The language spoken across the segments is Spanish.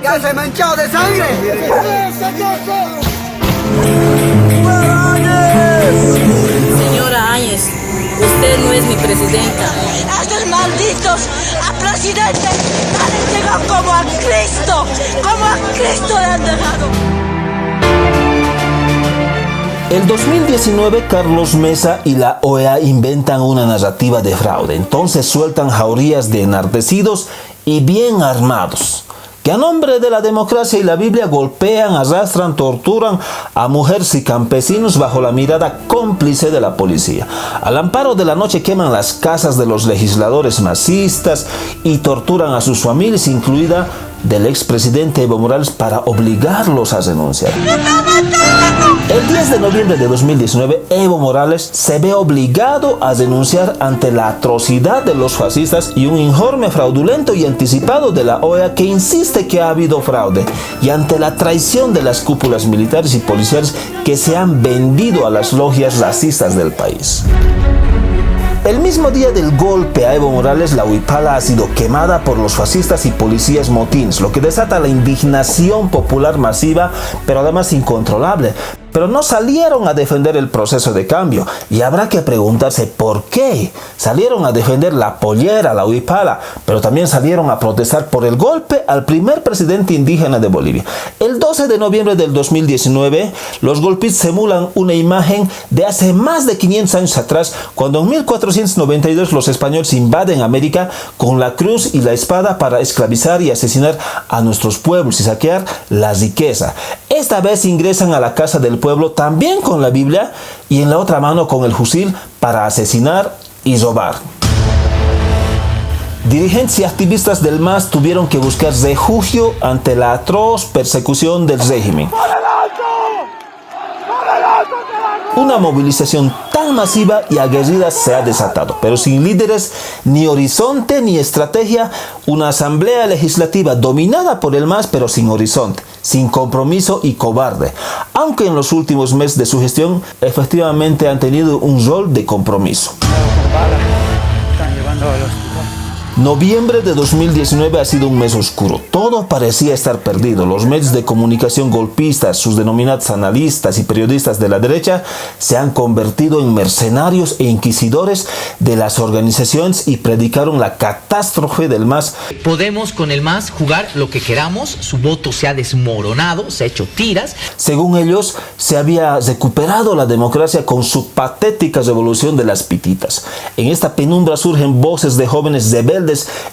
¡Ya se manchado de sangre! Señora Áñez, usted no es mi presidenta. ¡Estos malditos a presidente han entregado como a Cristo! ¡Como a Cristo le han dejado! En 2019, Carlos Mesa y la OEA inventan una narrativa de fraude. Entonces sueltan jaurías de enardecidos y bien armados, que a nombre de la democracia y la Biblia golpean, arrastran, torturan a mujeres y campesinos bajo la mirada cómplice de la policía. Al amparo de la noche queman las casas de los legisladores masistas y torturan a sus familias, incluida del expresidente Evo Morales, para obligarlos a renunciar. El 10 de noviembre de 2019, Evo Morales se ve obligado a denunciar ante la atrocidad de los fascistas y un informe fraudulento y anticipado de la OEA que insiste que ha habido fraude, y ante la traición de las cúpulas militares y policiales que se han vendido a las logias racistas del país. El mismo día del golpe a Evo Morales, la Huipala ha sido quemada por los fascistas y policías motines, lo que desata la indignación popular masiva, pero además incontrolable. Pero no salieron a defender el proceso de cambio, y habrá que preguntarse por qué. Salieron a defender la pollera, la Huipala, pero también salieron a protestar por el golpe al primer presidente indígena de Bolivia. El 12 de noviembre del 2019, los golpistas emulan una imagen de hace más de 500 años atrás, cuando en 1492 los españoles invaden América con la cruz y la espada para esclavizar y asesinar a nuestros pueblos y saquear la riqueza. Esta vez ingresan a la casa del pueblo también con la Biblia y en la otra mano con el fusil para asesinar y robar. Dirigentes y activistas del MAS tuvieron que buscar refugio ante la atroz persecución del régimen. Una movilización tan masiva y aguerrida se ha desatado, pero sin líderes, ni horizonte, ni estrategia. Una asamblea legislativa dominada por el MAS, pero sin horizonte, sin compromiso y cobarde. Aunque en los últimos meses de su gestión, efectivamente han tenido un rol de compromiso. Están llevando a los... Noviembre de 2019 ha sido un mes oscuro. Todo parecía estar perdido. Los medios de comunicación golpistas, sus denominados analistas y periodistas de la derecha, se han convertido en mercenarios e inquisidores de las organizaciones y predicaron la catástrofe del MAS. Podemos con el MAS jugar lo que queramos, su voto se ha desmoronado, se ha hecho tiras. Según ellos, se había recuperado la democracia con su patética revolución de las pititas. En esta penumbra surgen voces de jóvenes rebeldes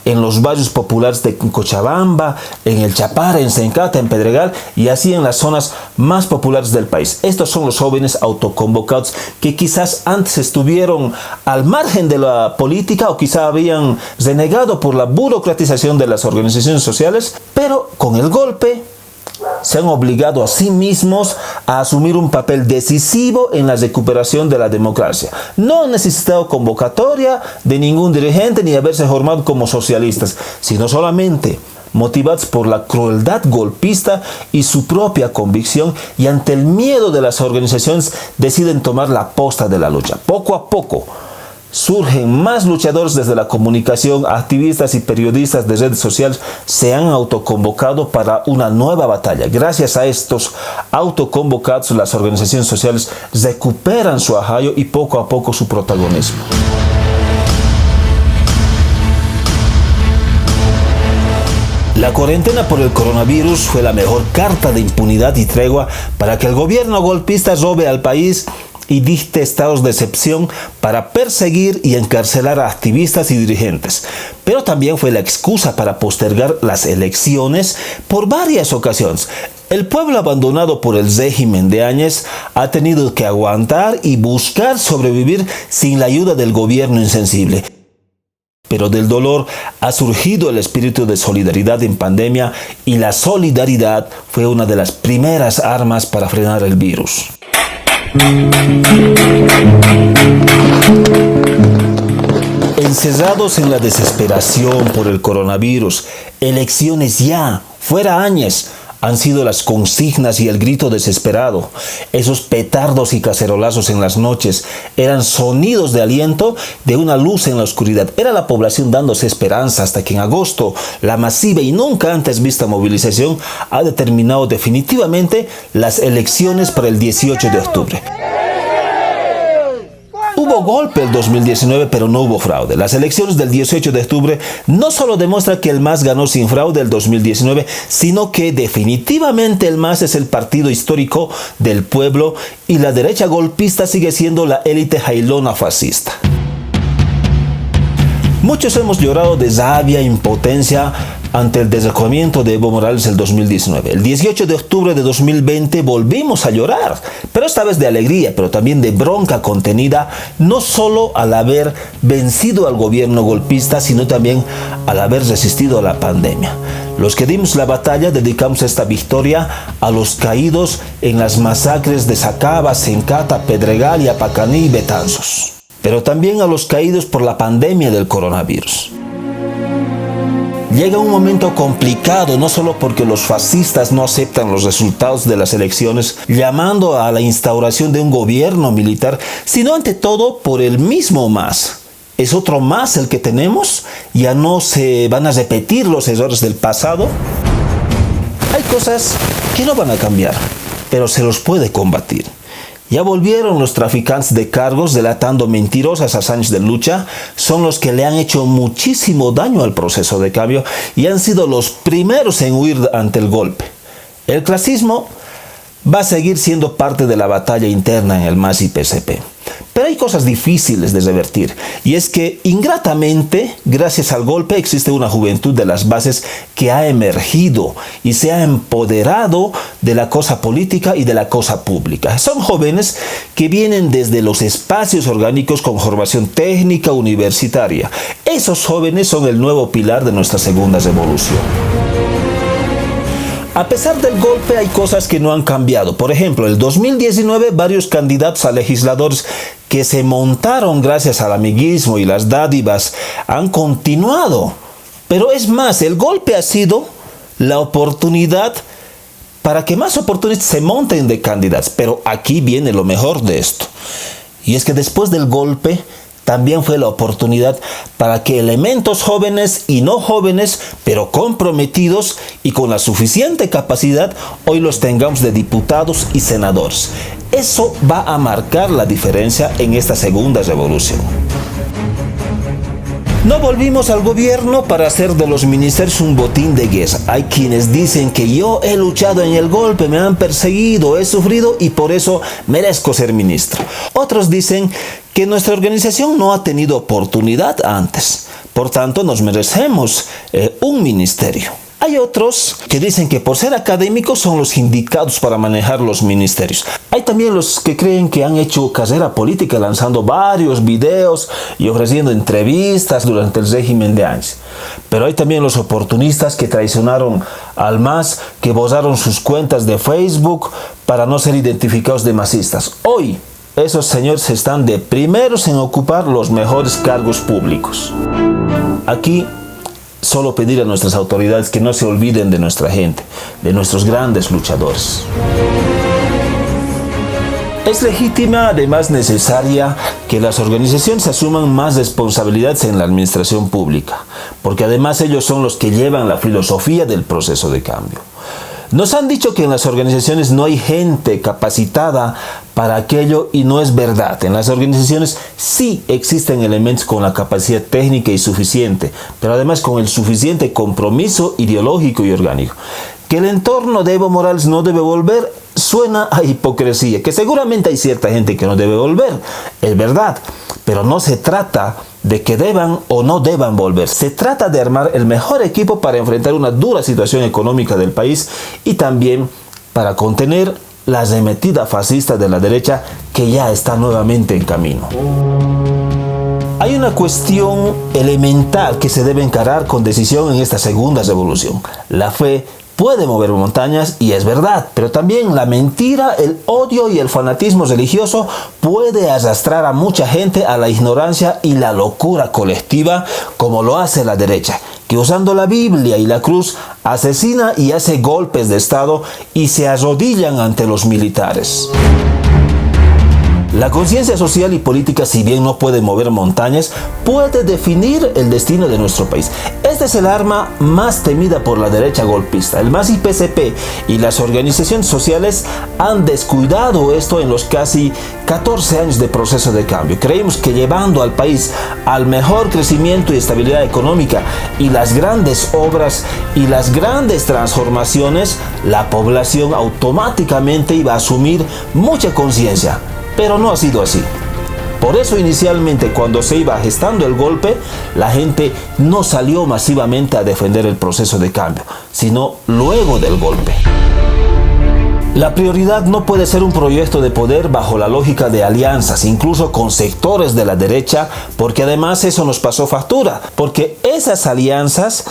en los barrios populares de Cochabamba, en el Chapare, en Sencata, en Pedregal y así en las zonas más populares del país. Estos son los jóvenes autoconvocados que quizás antes estuvieron al margen de la política o quizá habían renegado por la burocratización de las organizaciones sociales, pero con el golpe se han obligado a sí mismos a asumir un papel decisivo en la recuperación de la democracia. No han necesitado convocatoria de ningún dirigente ni haberse formado como socialistas, sino solamente motivados por la crueldad golpista y su propia convicción, y ante el miedo de las organizaciones deciden tomar la posta de la lucha. Poco a poco surgen más luchadores desde la comunicación, activistas y periodistas de redes sociales se han autoconvocado para una nueva batalla. Gracias a estos autoconvocados, las organizaciones sociales recuperan su ajallo y poco a poco su protagonismo. La cuarentena por el coronavirus fue la mejor carta de impunidad y tregua para que el gobierno golpista robe al país y dicte estados de excepción para perseguir y encarcelar a activistas y dirigentes. Pero también fue la excusa para postergar las elecciones por varias ocasiones. El pueblo abandonado por el régimen de Áñez ha tenido que aguantar y buscar sobrevivir sin la ayuda del gobierno insensible. Pero del dolor ha surgido el espíritu de solidaridad en pandemia, y la solidaridad fue una de las primeras armas para frenar el virus. Encerrados en la desesperación por el coronavirus, elecciones ya, fuera Áñez, han sido las consignas y el grito desesperado. Esos petardos y cacerolazos en las noches eran sonidos de aliento de una luz en la oscuridad. Era la población dándose esperanza hasta que en agosto la masiva y nunca antes vista movilización ha determinado definitivamente las elecciones para el 18 de octubre. Hubo golpe el 2019, pero no hubo fraude. Las elecciones del 18 de octubre no solo demuestran que el MAS ganó sin fraude el 2019, sino que definitivamente el MAS es el partido histórico del pueblo y la derecha golpista sigue siendo la élite jailona fascista. Muchos hemos llorado de rabia e impotencia ante el desacogimiento de Evo Morales el 2019. El 18 de octubre de 2020 volvimos a llorar, pero esta vez de alegría, pero también de bronca contenida, no solo al haber vencido al gobierno golpista, sino también al haber resistido a la pandemia. Los que dimos la batalla dedicamos esta victoria a los caídos en las masacres de Sacaba, Sencata, Pedregal, Yapacaní y Betanzos, pero también a los caídos por la pandemia del coronavirus. Llega un momento complicado, no solo porque los fascistas no aceptan los resultados de las elecciones, llamando a la instauración de un gobierno militar, sino ante todo por el mismo MAS. ¿Es otro MAS el que tenemos? ¿Ya no se van a repetir los errores del pasado? Hay cosas que no van a cambiar, pero se los puede combatir. Ya volvieron los traficantes de cargos delatando mentirosas hazañas de lucha, son los que le han hecho muchísimo daño al proceso de cambio y han sido los primeros en huir ante el golpe. El clasismo va a seguir siendo parte de la batalla interna en el MAS y PSP. Pero hay cosas difíciles de revertir, y es que ingratamente, gracias al golpe, existe una juventud de las bases que ha emergido y se ha empoderado de la cosa política y de la cosa pública. Son jóvenes que vienen desde los espacios orgánicos con formación técnica universitaria. Esos jóvenes son el nuevo pilar de nuestra segunda revolución. A pesar del golpe hay cosas que no han cambiado. Por ejemplo, en el 2019 varios candidatos a legisladores que se montaron gracias al amiguismo y las dádivas han continuado. Pero es más, el golpe ha sido la oportunidad para que más oportunistas se monten de candidatos. Pero aquí viene lo mejor de esto. Y es que después del golpe también fue la oportunidad para que elementos jóvenes y no jóvenes, pero comprometidos y con la suficiente capacidad, hoy los tengamos de diputados y senadores. Eso va a marcar la diferencia en esta segunda revolución. No volvimos al gobierno para hacer de los ministerios un botín de guerra. Hay quienes dicen que yo he luchado en el golpe, me han perseguido, he sufrido y por eso merezco ser ministro. Otros dicen que nuestra organización no ha tenido oportunidad antes, por tanto nos merecemos un ministerio. Hay otros que dicen que por ser académicos son los indicados para manejar los ministerios. Hay también los que creen que han hecho carrera política lanzando varios videos y ofreciendo entrevistas durante el régimen de Áñez. Pero hay también los oportunistas que traicionaron al MAS, que borraron sus cuentas de Facebook para no ser identificados de masistas. Hoy, esos señores están de primeros en ocupar los mejores cargos públicos. Aquí solo pedir a nuestras autoridades que no se olviden de nuestra gente, de nuestros grandes luchadores. Es legítima, además necesaria, que las organizaciones asuman más responsabilidades en la administración pública, porque además ellos son los que llevan la filosofía del proceso de cambio. Nos han dicho que en las organizaciones no hay gente capacitada para aquello y no es verdad. En las organizaciones sí existen elementos con la capacidad técnica y suficiente, pero además con el suficiente compromiso ideológico y orgánico. Que el entorno de Evo Morales no debe volver suena a hipocresía, que seguramente hay cierta gente que no debe volver, es verdad, pero no se trata de que deban o no deban volver. Se trata de armar el mejor equipo para enfrentar una dura situación económica del país y también para contener la arremetida fascista de la derecha que ya está nuevamente en camino. Hay una cuestión elemental que se debe encarar con decisión en esta segunda revolución. La fe puede mover montañas y es verdad, pero también la mentira, el odio y el fanatismo religioso puede arrastrar a mucha gente a la ignorancia y la locura colectiva como lo hace la derecha, que usando la Biblia y la cruz asesina y hace golpes de Estado y se arrodillan ante los militares. La conciencia social y política, si bien no puede mover montañas, puede definir el destino de nuestro país. Este es el arma más temida por la derecha golpista. El MAS y PCP y las organizaciones sociales han descuidado esto en los casi 14 años de proceso de cambio. Creímos que llevando al país al mejor crecimiento y estabilidad económica y las grandes obras y las grandes transformaciones, la población automáticamente iba a asumir mucha conciencia. Pero no ha sido así. Por eso inicialmente cuando se iba gestando el golpe, la gente no salió masivamente a defender el proceso de cambio, sino luego del golpe. La prioridad no puede ser un proyecto de poder bajo la lógica de alianzas, incluso con sectores de la derecha, porque además eso nos pasó factura, porque esas alianzas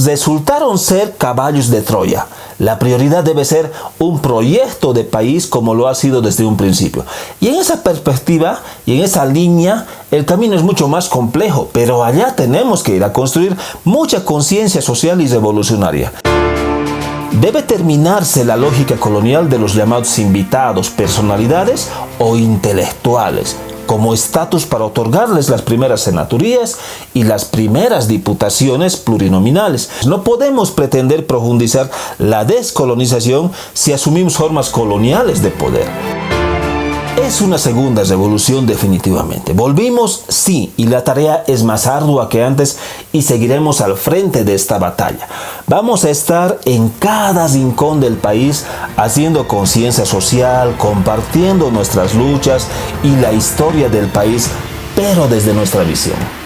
resultaron ser caballos de Troya. La prioridad debe ser un proyecto de país como lo ha sido desde un principio. Y en esa perspectiva y en esa línea, el camino es mucho más complejo, pero allá tenemos que ir a construir mucha conciencia social y revolucionaria. Debe terminarse la lógica colonial de los llamados invitados, personalidades o intelectuales, como estatus para otorgarles las primeras senaturías y las primeras diputaciones plurinominales. No podemos pretender profundizar la descolonización si asumimos formas coloniales de poder. Es una segunda revolución definitivamente. Volvimos, sí, y la tarea es más ardua que antes y seguiremos al frente de esta batalla. Vamos a estar en cada rincón del país haciendo conciencia social, compartiendo nuestras luchas y la historia del país, pero desde nuestra visión.